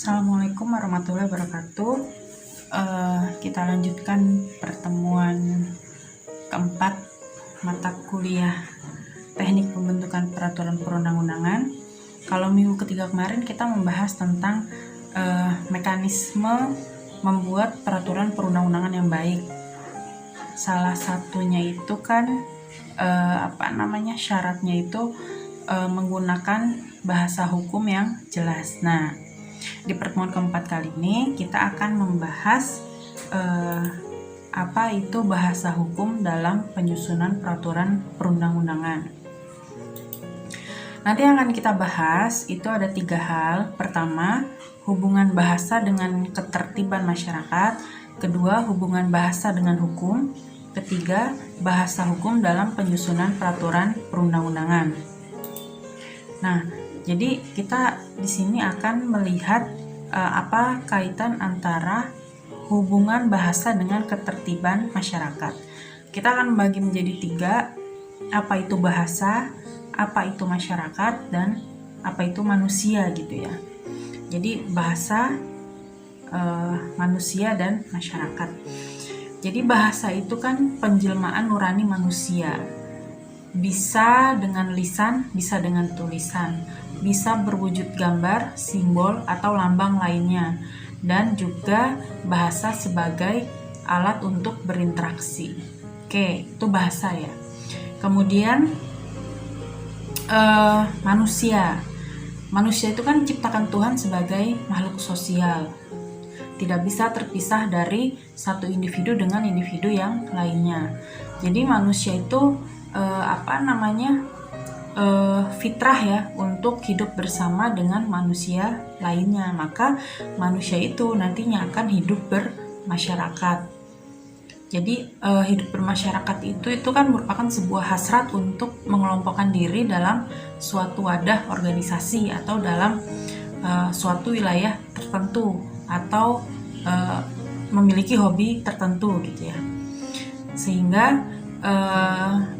Assalamualaikum warahmatullahi wabarakatuh. Kita lanjutkan pertemuan keempat mata kuliah Teknik Pembentukan Peraturan Perundang-undangan. Kalau minggu ketiga kemarin kita membahas tentang mekanisme membuat peraturan perundang-undangan yang baik. Salah satunya itu kan syaratnya itu menggunakan bahasa hukum yang jelas. Nah, di pertemuan keempat kali ini kita akan membahas apa itu bahasa hukum dalam penyusunan peraturan perundang-undangan. Nanti yang akan kita bahas itu ada 3 hal. Pertama, hubungan bahasa dengan ketertiban masyarakat. Kedua, hubungan bahasa dengan hukum. Ketiga, bahasa hukum dalam penyusunan peraturan perundang-undangan. Nah, jadi kita di sini akan melihat apa kaitan antara hubungan bahasa dengan ketertiban masyarakat. Kita akan membagi menjadi 3, apa itu bahasa, apa itu masyarakat, dan apa itu manusia gitu ya. Jadi bahasa, manusia, dan masyarakat. Jadi bahasa itu kan penjelmaan nurani manusia. Bisa dengan lisan, bisa dengan tulisan, bisa berwujud gambar, simbol, atau lambang lainnya, dan juga bahasa sebagai alat untuk berinteraksi. Oke, itu bahasa ya. Kemudian manusia itu kan diciptakan Tuhan sebagai makhluk sosial, tidak bisa terpisah dari satu individu dengan individu yang lainnya. Jadi manusia itu fitrah ya untuk hidup bersama dengan manusia lainnya. Maka manusia itu nantinya akan hidup bermasyarakat. Jadi hidup bermasyarakat itu kan merupakan sebuah hasrat untuk mengelompokkan diri dalam suatu wadah organisasi atau dalam suatu wilayah tertentu atau memiliki hobi tertentu gitu ya. Sehingga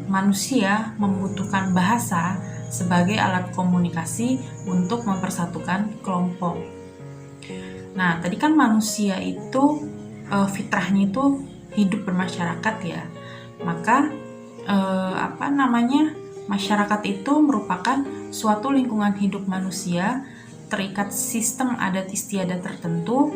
manusia membutuhkan bahasa sebagai alat komunikasi untuk mempersatukan kelompok. Nah, tadi kan manusia itu fitrahnya itu hidup bermasyarakat ya. Maka masyarakat itu merupakan suatu lingkungan hidup manusia terikat sistem adat istiadat tertentu.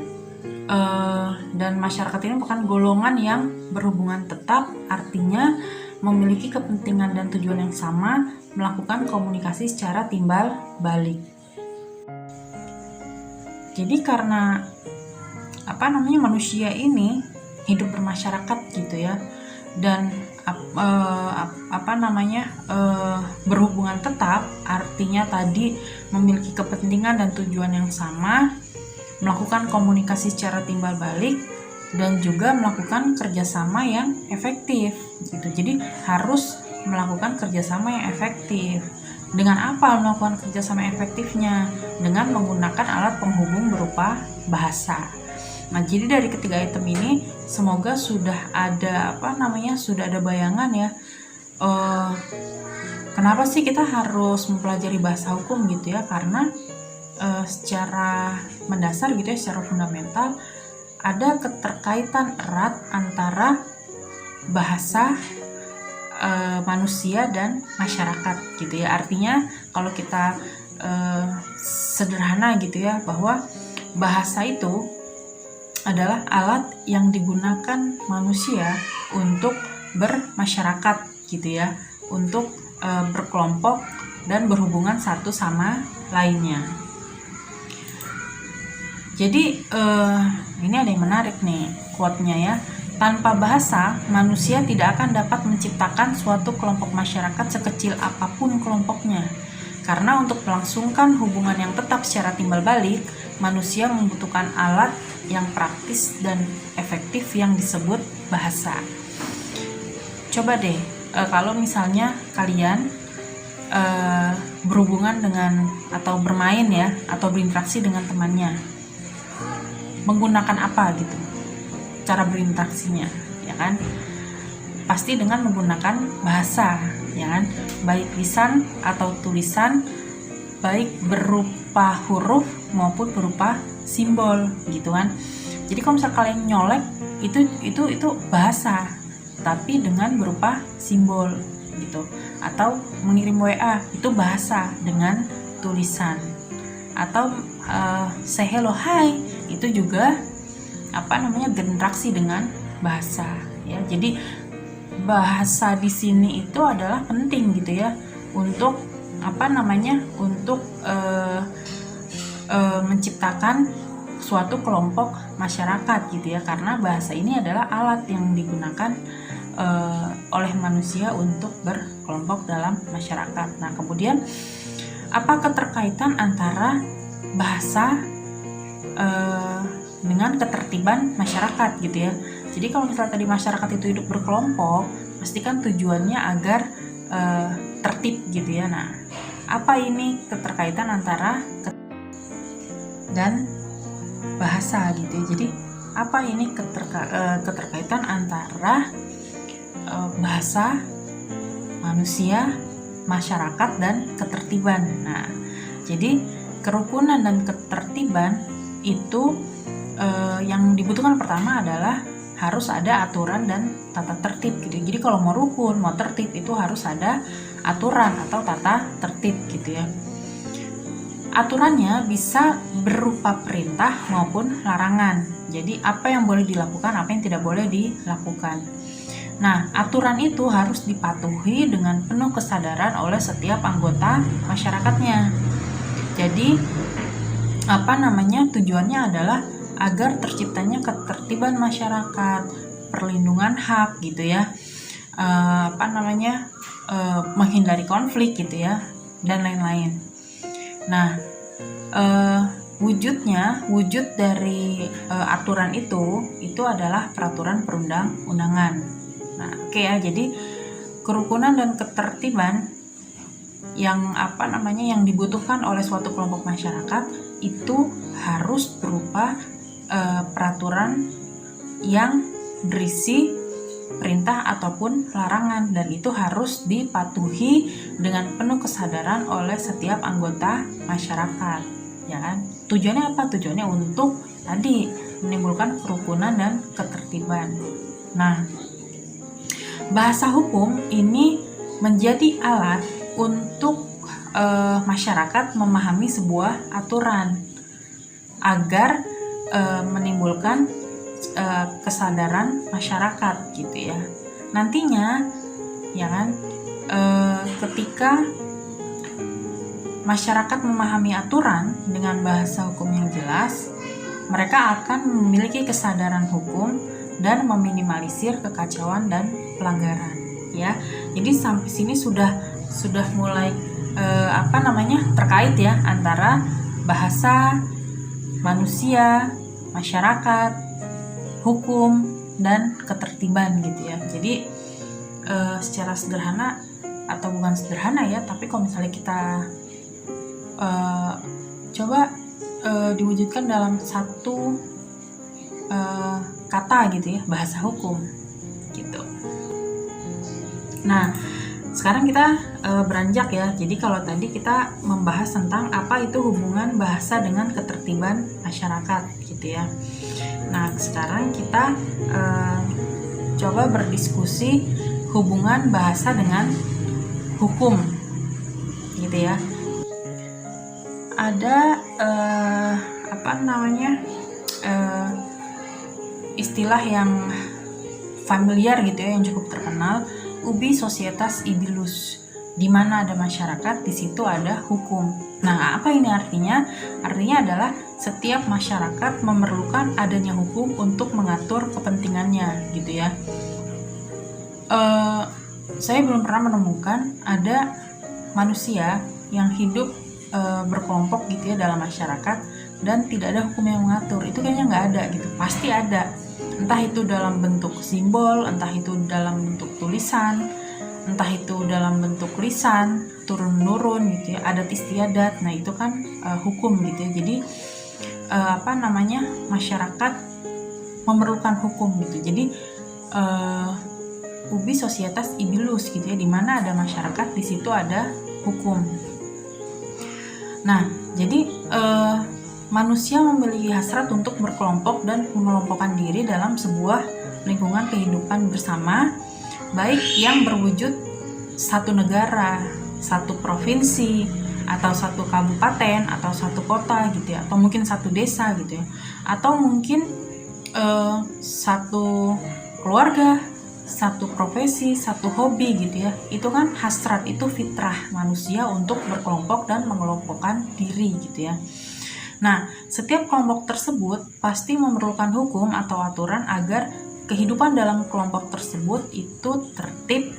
Dan masyarakat ini merupakan golongan yang berhubungan tetap, artinya memiliki kepentingan dan tujuan yang sama, melakukan komunikasi secara timbal balik. Jadi karena manusia ini hidup bermasyarakat gitu ya, dan berhubungan tetap, artinya tadi memiliki kepentingan dan tujuan yang sama, melakukan komunikasi secara timbal balik, dan juga melakukan kerjasama yang efektif gitu. Jadi harus melakukan kerjasama yang efektif. Dengan apa melakukan kerjasama efektifnya? Dengan menggunakan alat penghubung berupa bahasa. Nah, jadi dari ketiga item ini semoga sudah ada bayangan ya. Kenapa sih kita harus mempelajari bahasa hukum gitu ya? Karena secara mendasar gitu ya, secara fundamental ada keterkaitan erat antara bahasa manusia dan masyarakat gitu ya. Artinya kalau kita sederhana gitu ya, bahwa bahasa itu adalah alat yang digunakan manusia untuk bermasyarakat gitu ya, untuk berkelompok dan berhubungan satu sama lainnya. Jadi ini ada yang menarik nih quote-nya ya. Tanpa bahasa, manusia tidak akan dapat menciptakan suatu kelompok masyarakat sekecil apapun kelompoknya. Karena untuk melangsungkan hubungan yang tetap secara timbal balik, manusia membutuhkan alat yang praktis dan efektif yang disebut bahasa. Coba deh, kalau misalnya kalian berhubungan dengan atau bermain ya, atau berinteraksi dengan temannya, menggunakan apa gitu cara berinteraksinya ya kan, pasti dengan menggunakan bahasa ya kan, baik lisan atau tulisan, baik berupa huruf maupun berupa simbol gitu kan. Jadi kalau misal kalian nyolek itu bahasa, tapi dengan berupa simbol gitu. Atau mengirim WA itu bahasa dengan tulisan. Atau say hello hi itu juga berinteraksi dengan bahasa ya. Jadi bahasa di sini itu adalah penting gitu ya untuk untuk menciptakan suatu kelompok masyarakat gitu ya, karena bahasa ini adalah alat yang digunakan oleh manusia untuk berkelompok dalam masyarakat. Nah, kemudian apa keterkaitan antara bahasa dengan ketertiban masyarakat gitu ya. Jadi kalau misalnya tadi masyarakat itu hidup berkelompok, pastikan tujuannya agar tertib gitu ya. Nah, apa ini keterkaitan antara dan bahasa gitu ya. Jadi apa ini keterkaitan antara bahasa, manusia, masyarakat, dan ketertiban. Nah, jadi kerukunan dan ketertiban itu yang dibutuhkan pertama adalah harus ada aturan dan tata tertib gitu. Jadi kalau mau rukun, mau tertib itu harus ada aturan atau tata tertib gitu ya. Aturannya bisa berupa perintah maupun larangan. Jadi apa yang boleh dilakukan, apa yang tidak boleh dilakukan. Nah, aturan itu harus dipatuhi dengan penuh kesadaran oleh setiap anggota masyarakatnya. Jadi tujuannya adalah agar terciptanya ketertiban masyarakat, perlindungan hak gitu ya, menghindari konflik gitu ya, dan lain-lain. Nah, wujud dari aturan itu adalah peraturan perundang-undangan. Nah, ya, jadi kerukunan dan ketertiban yang dibutuhkan oleh suatu kelompok masyarakat itu harus berupa peraturan yang berisi perintah ataupun larangan, dan itu harus dipatuhi dengan penuh kesadaran oleh setiap anggota masyarakat ya kan. Tujuannya apa? Tujuannya untuk tadi menimbulkan kerukunan dan ketertiban. Nah, bahasa hukum ini menjadi alat untuk masyarakat memahami sebuah aturan agar menimbulkan kesadaran masyarakat gitu ya. Nantinya ya kan, ketika masyarakat memahami aturan dengan bahasa hukum yang jelas, mereka akan memiliki kesadaran hukum dan meminimalisir kekacauan dan pelanggaran ya. Jadi sampai sini sudah mulai terkait ya antara bahasa, manusia, masyarakat, hukum, dan ketertiban gitu ya. Jadi secara sederhana atau bukan sederhana ya, tapi kalau misalnya kita coba diwujudkan dalam satu kata gitu ya, bahasa hukum gitu. Nah, sekarang kita beranjak ya. Jadi kalau tadi kita membahas tentang apa itu hubungan bahasa dengan ketertiban masyarakat gitu ya. Nah, sekarang kita coba berdiskusi hubungan bahasa dengan hukum gitu ya. Ada istilah yang familiar gitu ya, yang cukup terkenal, ubi societas ibilus, di mana ada masyarakat, di situ ada hukum. Nah, apa ini artinya? Artinya adalah setiap masyarakat memerlukan adanya hukum untuk mengatur kepentingannya, gitu ya. Saya belum pernah menemukan ada manusia yang hidup berkelompok gitu ya dalam masyarakat dan tidak ada hukum yang mengatur. Itu kayaknya nggak ada gitu. Pasti ada. Entah itu dalam bentuk simbol, entah itu dalam bentuk tulisan, entah itu dalam bentuk lisan, turun-menurun gitu ya, adat istiadat. Nah, itu kan hukum gitu ya. Jadi masyarakat memerlukan hukum gitu. Jadi ubi societas ibilus gitu ya, di mana ada masyarakat, di situ ada hukum. Nah, jadi manusia memiliki hasrat untuk berkelompok dan mengelompokkan diri dalam sebuah lingkungan kehidupan bersama, baik yang berwujud satu negara, satu provinsi, atau satu kabupaten, atau satu kota gitu ya, atau mungkin satu desa gitu ya, atau mungkin satu keluarga, satu profesi, satu hobi gitu ya. Itu kan hasrat, itu fitrah manusia untuk berkelompok dan mengelompokkan diri gitu ya. Nah, setiap kelompok tersebut pasti memerlukan hukum atau aturan agar kehidupan dalam kelompok tersebut itu tertib,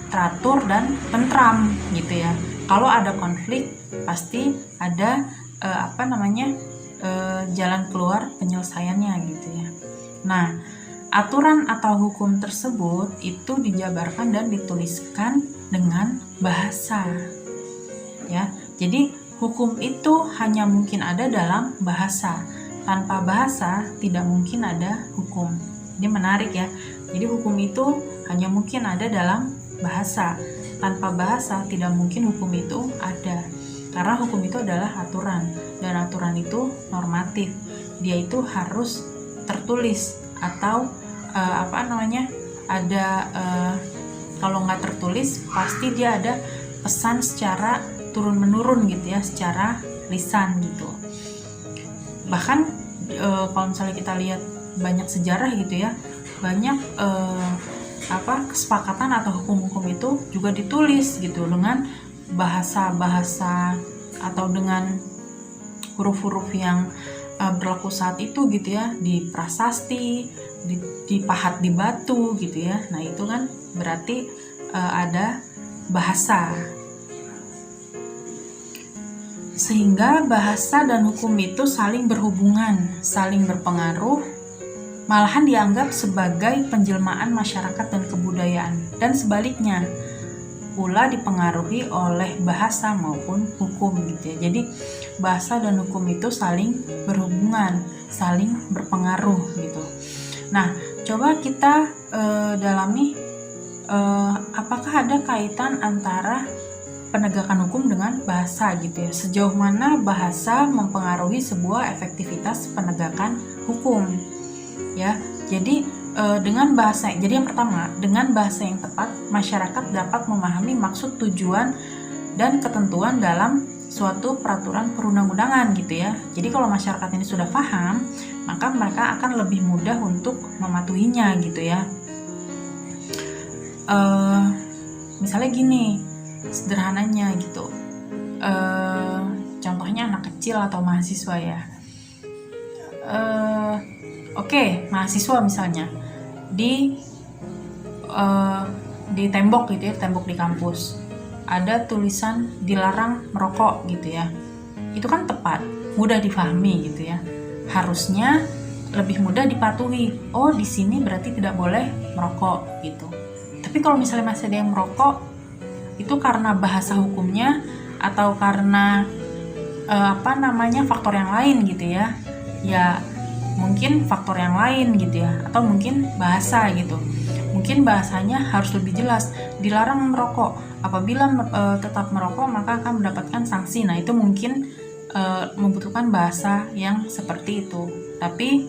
teratur, dan tentram gitu ya. Kalau ada konflik pasti ada jalan keluar penyelesaiannya gitu ya. Nah, aturan atau hukum tersebut itu dijabarkan dan dituliskan dengan bahasa. Ya, jadi hukum itu hanya mungkin ada dalam bahasa. Tanpa bahasa tidak mungkin ada hukum. Ini menarik ya. Jadi hukum itu hanya mungkin ada dalam bahasa. Tanpa bahasa tidak mungkin hukum itu ada. Karena hukum itu adalah aturan, dan aturan itu normatif. Dia itu harus tertulis atau kalau nggak tertulis pasti dia ada pesan secara turun menurun gitu ya, secara lisan gitu. Bahkan kalau misalnya kita lihat banyak sejarah gitu ya, banyak kesepakatan atau hukum-hukum itu juga ditulis gitu dengan bahasa-bahasa atau dengan huruf-huruf yang berlaku saat itu gitu ya, di prasasti, dipahat di batu gitu ya. Nah itu kan berarti ada bahasa. Sehingga bahasa dan hukum itu saling berhubungan, saling berpengaruh, malahan dianggap sebagai penjelmaan masyarakat dan kebudayaan, dan sebaliknya pula dipengaruhi oleh bahasa maupun hukum gitu ya. Jadi bahasa dan hukum itu saling berhubungan, saling berpengaruh gitu. Nah, coba kita dalami apakah ada kaitan antara penegakan hukum dengan bahasa gitu ya. Sejauh mana bahasa mempengaruhi sebuah efektivitas penegakan hukum ya. Jadi yang pertama, dengan bahasa yang tepat, masyarakat dapat memahami maksud, tujuan, dan ketentuan dalam suatu peraturan perundang-undangan gitu ya. Jadi kalau masyarakat ini sudah paham, maka mereka akan lebih mudah untuk mematuhinya gitu ya. Misalnya gini, sederhananya gitu. Contohnya anak kecil atau mahasiswa ya. Mahasiswa misalnya di tembok gitu ya, tembok di kampus ada tulisan dilarang merokok gitu ya. Itu kan tepat, mudah difahami gitu ya. Harusnya lebih mudah dipatuhi. Oh, di sini berarti tidak boleh merokok gitu. Tapi kalau misalnya masih ada yang merokok, itu karena bahasa hukumnya atau karena faktor yang lain gitu ya. Ya mungkin faktor yang lain gitu ya, atau mungkin bahasa gitu. Mungkin bahasanya harus lebih jelas, dilarang merokok. Apabila tetap merokok maka akan mendapatkan sanksi. Nah itu mungkin membutuhkan bahasa yang seperti itu. Tapi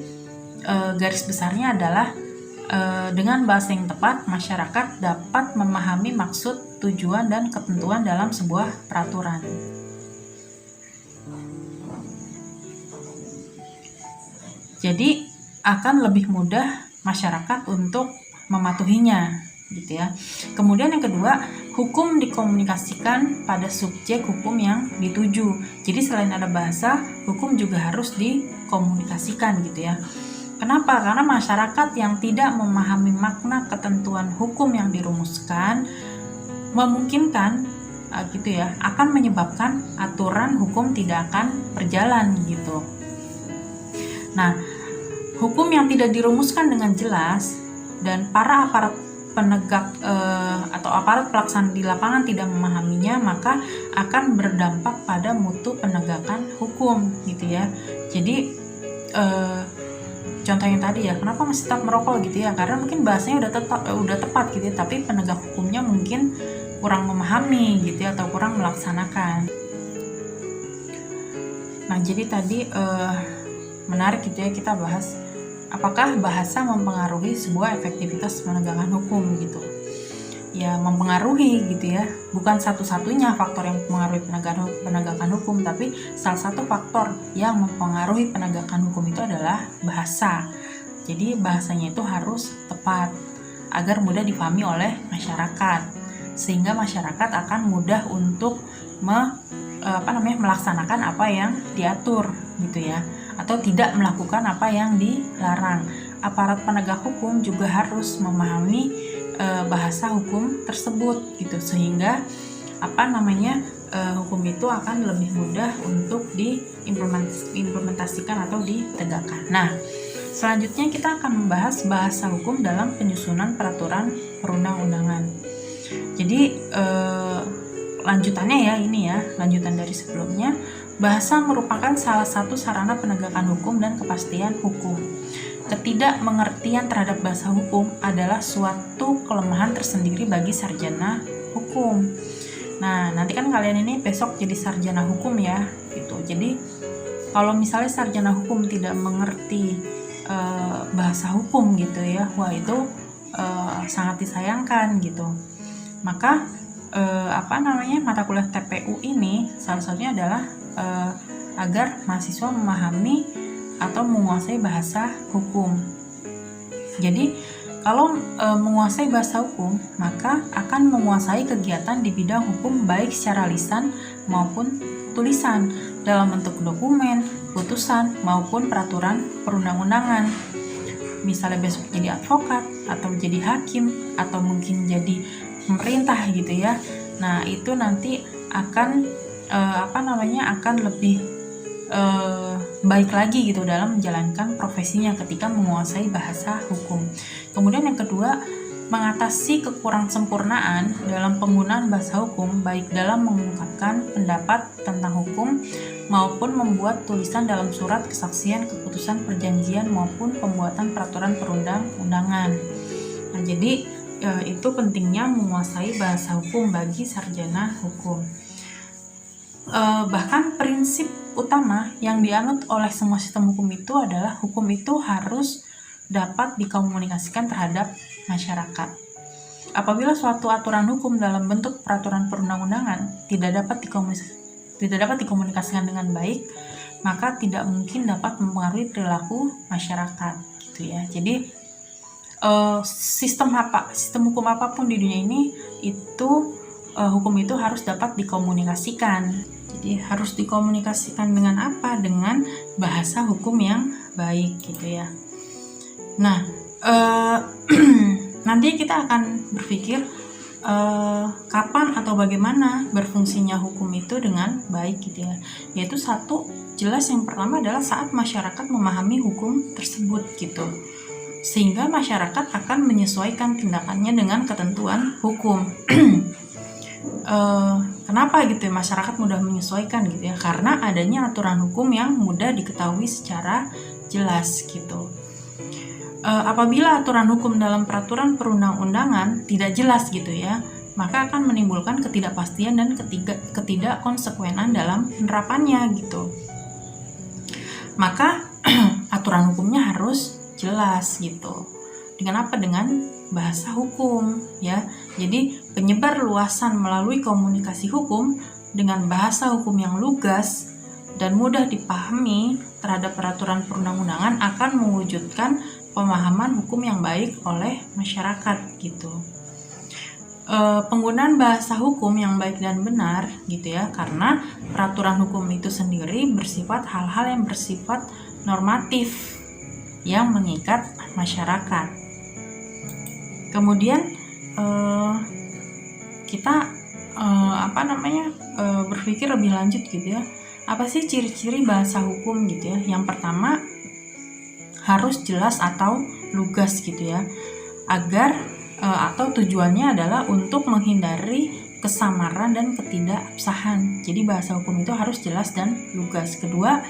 garis besarnya adalah dengan bahasa yang tepat, masyarakat dapat memahami maksud, tujuan, dan ketentuan dalam sebuah peraturan. Jadi akan lebih mudah masyarakat untuk mematuhinya gitu ya. Kemudian yang kedua, hukum dikomunikasikan pada subjek hukum yang dituju. Jadi selain ada bahasa, hukum juga harus dikomunikasikan gitu ya. Kenapa? Karena masyarakat yang tidak memahami makna ketentuan hukum yang dirumuskan memungkinkan akan menyebabkan aturan hukum tidak akan berjalan gitu. Nah, hukum yang tidak dirumuskan dengan jelas dan para aparat penegak atau aparat pelaksana di lapangan tidak memahaminya, maka akan berdampak pada mutu penegakan hukum gitu ya. Jadi contoh yang tadi ya, kenapa masih tetap merokok gitu ya, karena mungkin bahasanya udah tepat gitu ya, tapi penegak hukumnya mungkin kurang memahami gitu ya, atau kurang melaksanakan. Nah, jadi tadi menarik gitu ya kita bahas apakah bahasa mempengaruhi sebuah efektivitas penegakan hukum gitu. Ya, mempengaruhi gitu ya. Bukan satu-satunya faktor yang mempengaruhi penegakan hukum, tapi salah satu faktor yang mempengaruhi penegakan hukum itu adalah bahasa. Jadi bahasanya itu harus tepat agar mudah dipahami oleh masyarakat, sehingga masyarakat akan mudah untuk melaksanakan apa yang diatur gitu ya, atau tidak melakukan apa yang dilarang. Aparat penegak hukum juga harus memahami bahasa hukum tersebut gitu, sehingga hukum itu akan lebih mudah untuk diimplementasikan atau ditegakkan. Nah, selanjutnya kita akan membahas bahasa hukum dalam penyusunan peraturan perundang-undangan. Jadi lanjutannya ya, ini ya lanjutan dari sebelumnya. Bahasa merupakan salah satu sarana penegakan hukum dan kepastian hukum. Ketidakmengertian terhadap bahasa hukum adalah suatu kelemahan tersendiri bagi sarjana hukum. Nah, nanti kan kalian ini besok jadi sarjana hukum ya, gitu. Jadi kalau misalnya sarjana hukum tidak mengerti bahasa hukum gitu ya, wah itu sangat disayangkan gitu. Maka mata kuliah TPU ini salah satunya adalah agar mahasiswa memahami atau menguasai bahasa hukum. Jadi kalau menguasai bahasa hukum, maka akan menguasai kegiatan di bidang hukum baik secara lisan maupun tulisan dalam bentuk dokumen, putusan maupun peraturan perundang-undangan. Misalnya besok jadi advokat atau jadi hakim atau mungkin jadi pemerintah gitu ya. Nah, itu nanti akan akan lebih baik lagi gitu dalam menjalankan profesinya ketika menguasai bahasa hukum. Kemudian yang kedua, mengatasi kekurang sempurnaan dalam penggunaan bahasa hukum baik dalam mengungkapkan pendapat tentang hukum maupun membuat tulisan dalam surat kesaksian, keputusan perjanjian maupun pembuatan peraturan perundang-undangan. Nah, jadi itu pentingnya menguasai bahasa hukum bagi sarjana hukum. Bahkan prinsip utama yang dianut oleh semua sistem hukum itu adalah hukum itu harus dapat dikomunikasikan terhadap masyarakat. Apabila suatu aturan hukum dalam bentuk peraturan perundang-undangan tidak dapat dikomunikasikan dengan baik, maka tidak mungkin dapat mempengaruhi perilaku masyarakat gitu ya. Jadi sistem hukum apapun di dunia ini itu hukum itu harus dapat dikomunikasikan. Jadi harus dikomunikasikan dengan apa? Dengan bahasa hukum yang baik gitu ya. Nah, nanti kita akan berpikir kapan atau bagaimana berfungsinya hukum itu dengan baik gitu ya. Yaitu satu, jelas yang pertama adalah saat masyarakat memahami hukum tersebut gitu. Sehingga masyarakat akan menyesuaikan tindakannya dengan ketentuan hukum. Kenapa gitu ya masyarakat mudah menyesuaikan gitu ya, karena adanya aturan hukum yang mudah diketahui secara jelas gitu. Apabila aturan hukum dalam peraturan perundang-undangan tidak jelas gitu ya, maka akan menimbulkan ketidakpastian dan ketidakkonsekuenan dalam penerapannya gitu. Maka aturan hukumnya harus jelas gitu. Dengan apa? Dengan bahasa hukum ya. Jadi penyebar luasan melalui komunikasi hukum dengan bahasa hukum yang lugas dan mudah dipahami terhadap peraturan perundang-undangan akan mewujudkan pemahaman hukum yang baik oleh masyarakat gitu. Penggunaan bahasa hukum yang baik dan benar gitu ya, karena peraturan hukum itu sendiri bersifat hal-hal yang bersifat normatif yang mengikat masyarakat. Kemudian kita berpikir lebih lanjut gitu ya. Apa sih ciri-ciri bahasa hukum gitu ya? Yang pertama, harus jelas atau lugas gitu ya. Atau tujuannya adalah untuk menghindari kesamaran dan ketidakabsahan. Jadi bahasa hukum itu harus jelas dan lugas. Kedua,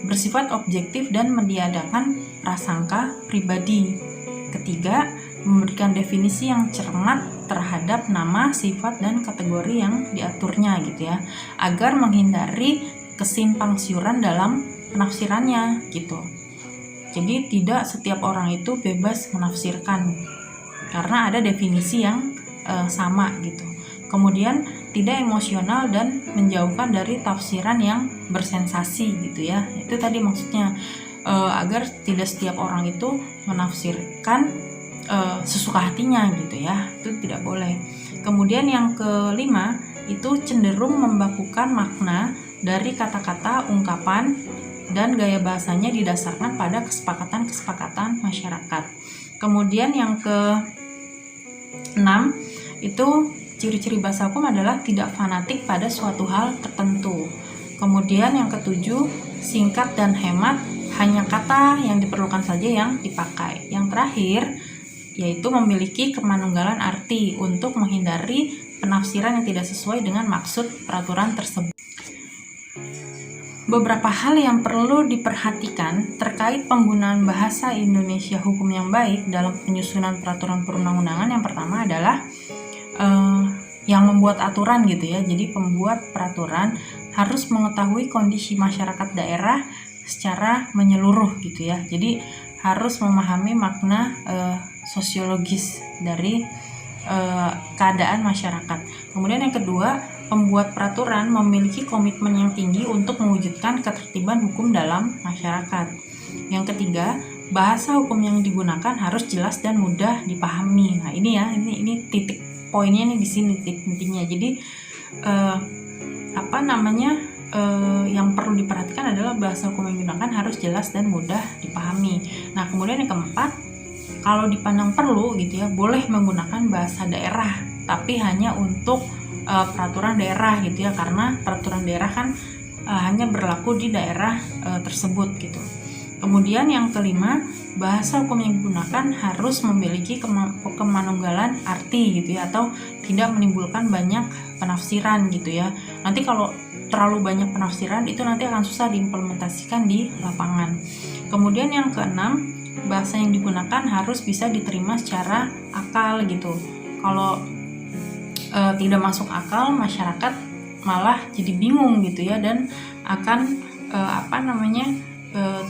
bersifat objektif dan meniadakan prasangka pribadi. Ketiga, memberikan definisi yang cermat terhadap nama, sifat, dan kategori yang diaturnya gitu ya, agar menghindari kesimpang siuran dalam penafsirannya gitu. Jadi tidak setiap orang itu bebas menafsirkan karena ada definisi yang sama gitu. Kemudian tidak emosional dan menjauhkan dari tafsiran yang bersensasi gitu ya. Itu tadi maksudnya agar tidak setiap orang itu menafsirkan sesuka hatinya gitu ya. Itu tidak boleh. Kemudian yang kelima itu cenderung membakukan makna dari kata-kata, ungkapan, dan gaya bahasanya didasarkan pada kesepakatan-kesepakatan masyarakat. Kemudian yang ke-6 itu ciri-ciri bahasa hukum adalah tidak fanatik pada suatu hal tertentu. Kemudian yang ke-7 singkat dan hemat, hanya kata yang diperlukan saja yang dipakai. Yang terakhir yaitu memiliki kemanunggalan arti untuk menghindari penafsiran yang tidak sesuai dengan maksud peraturan tersebut. Beberapa hal yang perlu diperhatikan terkait penggunaan bahasa Indonesia hukum yang baik dalam penyusunan peraturan perundang-undangan. Yang pertama adalah yang membuat aturan gitu ya. Jadi pembuat peraturan harus mengetahui kondisi masyarakat daerah secara menyeluruh gitu ya. Jadi harus memahami makna sosiologis dari keadaan masyarakat. Kemudian yang kedua, pembuat peraturan memiliki komitmen yang tinggi untuk mewujudkan ketertiban hukum dalam masyarakat. Yang ketiga, bahasa hukum yang digunakan harus jelas dan mudah dipahami. Nah, ini ya, ini titik poinnya nih di sini, titik pentingnya. Jadi yang perlu diperhatikan adalah bahasa hukum yang digunakan harus jelas dan mudah dipahami. Nah, kemudian yang keempat, kalau dipandang perlu gitu ya, boleh menggunakan bahasa daerah, tapi hanya untuk peraturan daerah gitu ya, karena peraturan daerah kan hanya berlaku di daerah tersebut gitu. Kemudian yang kelima, bahasa hukum yang digunakan harus memiliki kemanunggalan arti gitu ya, atau tidak menimbulkan banyak penafsiran gitu ya. Nanti kalau terlalu banyak penafsiran itu nanti akan susah diimplementasikan di lapangan. Kemudian yang keenam, bahasa yang digunakan harus bisa diterima secara akal gitu. Kalau tidak masuk akal, masyarakat malah jadi bingung gitu ya, dan akan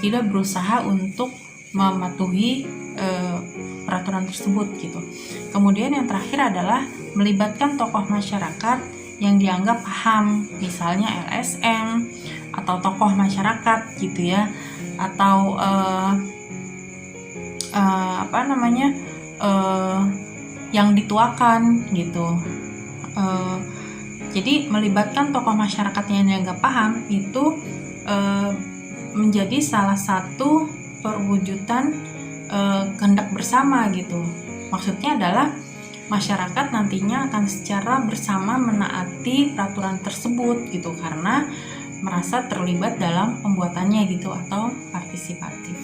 tidak berusaha untuk mematuhi peraturan tersebut gitu. Kemudian yang terakhir adalah melibatkan tokoh masyarakat yang dianggap paham, misalnya LSM atau tokoh masyarakat gitu ya, atau yang dituakan gitu. Jadi melibatkan tokoh masyarakat yang dianggap paham itu menjadi salah satu perwujudan kehendak bersama gitu. Maksudnya adalah masyarakat nantinya akan secara bersama menaati peraturan tersebut gitu, karena merasa terlibat dalam pembuatannya gitu, atau partisipatif.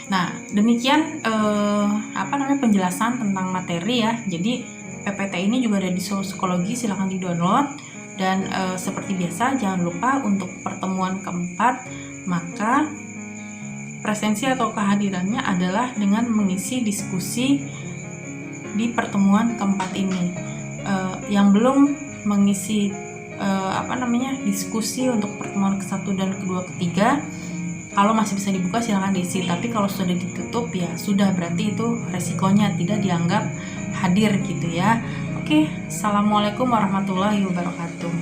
Nah, demikian penjelasan tentang materi ya. Jadi PPT ini juga ada di Solo Psikologi, silahkan di-download. Dan seperti biasa, jangan lupa untuk pertemuan keempat, maka presensi atau kehadirannya adalah dengan mengisi diskusi di pertemuan keempat ini. Yang belum mengisi diskusi untuk pertemuan ke-1 dan kedua, ketiga, kalau masih bisa dibuka silahkan diisi, tapi kalau sudah ditutup ya sudah, berarti itu resikonya tidak dianggap hadir gitu ya. Oke, assalamualaikum warahmatullahi wabarakatuh.